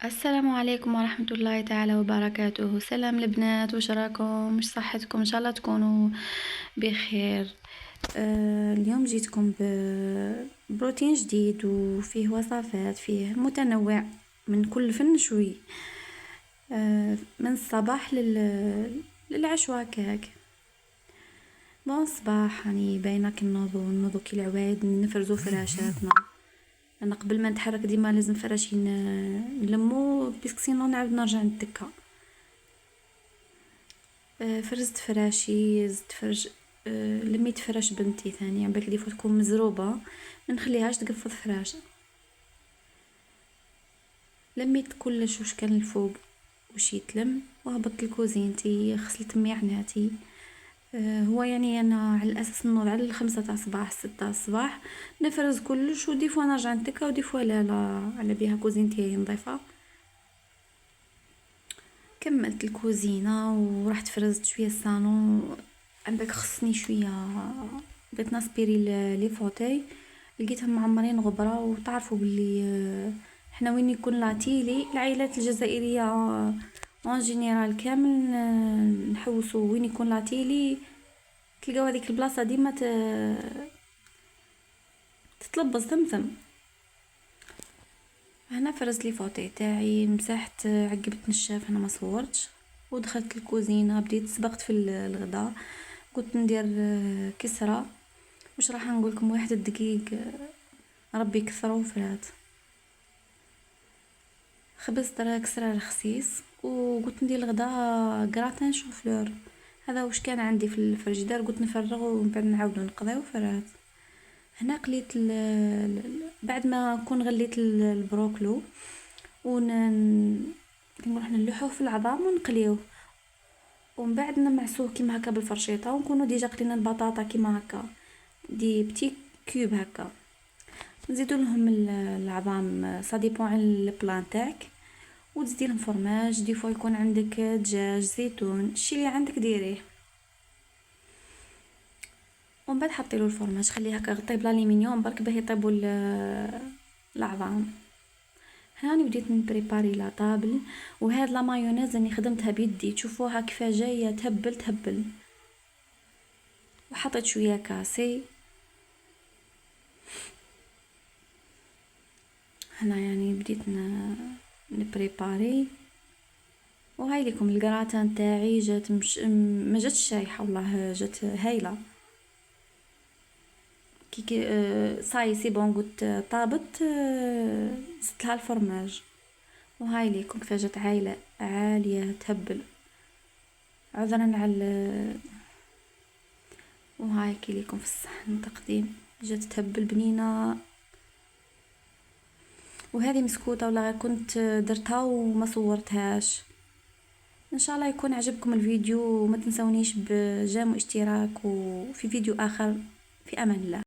السلام عليكم ورحمة الله تعالى وبركاته. سلام البنات، وش راكم؟ مش صحتكم؟ ان شاء الله تكونوا بخير. اليوم جيتكم بروتين جديد وفيه وصفات، فيه متنوع من كل فن شوي. من الصباح للعشوة هكاك. بون الصباح يعني باينه كي نوضو كي العوايد نفرزو فراشاتنا. انا قبل ما نتحرك ديما لازم فراشي نلمو بيسك سينو نعاود نرجع نتكا. فرزت فراشي، زدت فرج. لميت فراش بنتي ثاني على بالك ديفو تكون مزروبه، ما نخليهاش تقفض فراشه. لميت كلش واش كان الفوق وش يتلم، وهبطت لكوزينتي، غسلت ميعناتي. هو يعني انا على الاساس نوض على 5 تاع الصباح 6 تاع الصباح، نفرز كلش ودي فوا نرجع نتكا ودي فوا لا على بيها كوزينتي نضيفه. كملت الكوزينه ورحت فرزت شويه الصالون. عندك خصني شويه، بغيت ناسبيري لي فوتاي، لقيتهم معمرين غبره. وتعرفوا باللي احنا وين يكون لاتيلي العائلات الجزائريه اون جينيرال كامل، نحوسوا وين يكون لاتيلي تلقاو هذيك البلاصه ديما تتلبس ثمثم. هنا فرزت لي فوتاي تاعي، مسحت، عقبت نشاف، انا ما صورتش. ودخلت الكوزينه، بديت سبقت في الغداء. قلت ندير كسره، مش راح نقولكم 1 دقيق، ربي يكثر وفرات. خبزت كسره رخصيص وقلت ندير الغداء كراتان شوفلور. هذا واش كان عندي في الفريجيدار، قلت نفرغه ومن بعد نعاودو نقضيه وفرات. هنا قليت بعد ما نكون غليت البروكلو نروح نلوحوه في العظام ونقليوه، ومن بعد نمعسوه كيما هكا بالفرشيطه، ونكونوا ديجا قلينا البطاطا كيما هكا دي بتي كوب هكا. نزيدو لهم العظام، سا ديبون على البلان تاعك. وتزيدي لهم فرماج، دي فوا يكون عندك دجاج، زيتون، الشي اللي عندك ديريه. ومن بعد حطيلو الفرماج، خليه هكا غطيه بالالومنيوم برك باه يطيبوا العظام. هاني بديت نبريباري لا طابل. وهاد لا مايونيز اني خدمتها بيدي، تشوفوها كيف جايه تهبل. وحطيت شويه كاسي. هنا يعني بديت نبريباري. وهاي لكم القراتان تاعي، جات مش ما جاتش شايحه والله، جات هايله. كي صاي سي بون قلت طابت، زدت لها الفرماج. وهاي ليكم كيف جات عايله عاليه تهبل. عذرا على وهاي كي ليكم في الصحن تقديم، جات تهبل بنينه. وهذه مسكوته ولا كنت درتها وما صورتهاش. ان شاء الله يكون عجبكم الفيديو، وما تنسونيش بجيم واشتراك، وفي فيديو اخر في امان الله.